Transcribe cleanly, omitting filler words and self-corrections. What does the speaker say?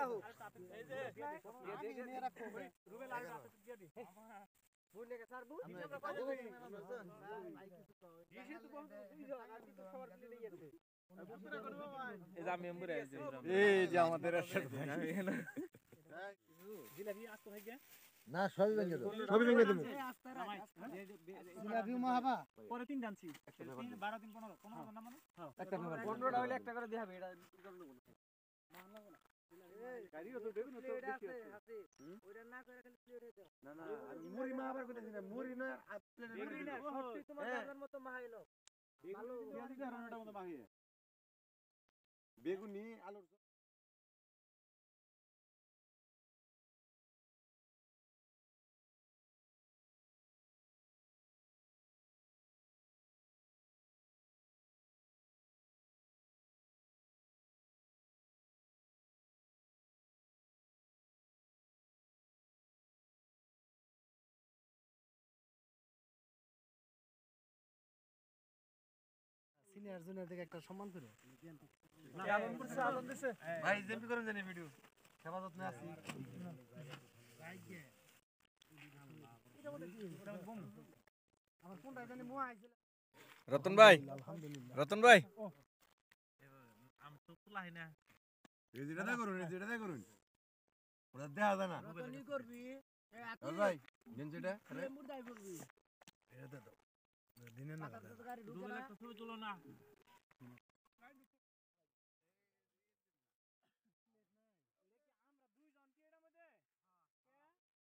রাখো এই যে নিয়ে রাখো রুবেল আর হাতে দিয়ে দি বুনে কে সারবু ইসে তো বহুত বুঝো আর কি তো সবার প্লে নিয়ে যাচ্ছে এই যে আমি এমবুরে আইছি এই যে আমাদের একটা আমি এখানে জিলাপি আস্ত থাকে না সবই ভেঙে দাও সবই ভেঙে দেবো জিলাপি মাহাবা পরে তিন জানছি 3 12 3 15 15 না মানে একটা 15টা হইলে একটা করে দেখাবে এটা গাড়িও তো দেখুন তো আছে আছে ওইটা না করে খালি প্লেট হয়ে দাও না না আমি মুড়ি মাহাবার কইতেছি না মুড়ি না মুড়ি না সত্যি তোমার দাদার মতো মাহাইলো ভালো পেঁয়াজি কারণটা মতো মাখিয়ে বেগুনি আলুর সিনিয়র জুনিয়র থেকে একটা সম্মান করে আলম করছে আলম দিছে ভাই জেমপি করেন জানি ভিডিও হেফাজত না আছি আমার কোনটা জানি মোয়া আইছিল রতন ভাই রতন ভাই আম তো ফুলাই না রেজিটা করুন ওটা দেখা যায় না রতনি করবি ভাই গেঞ্জিটা মুরদাই করবি এটা দাও দিনে না গাড়ি ঢুকে রুবেল একটা ছবি তুলো না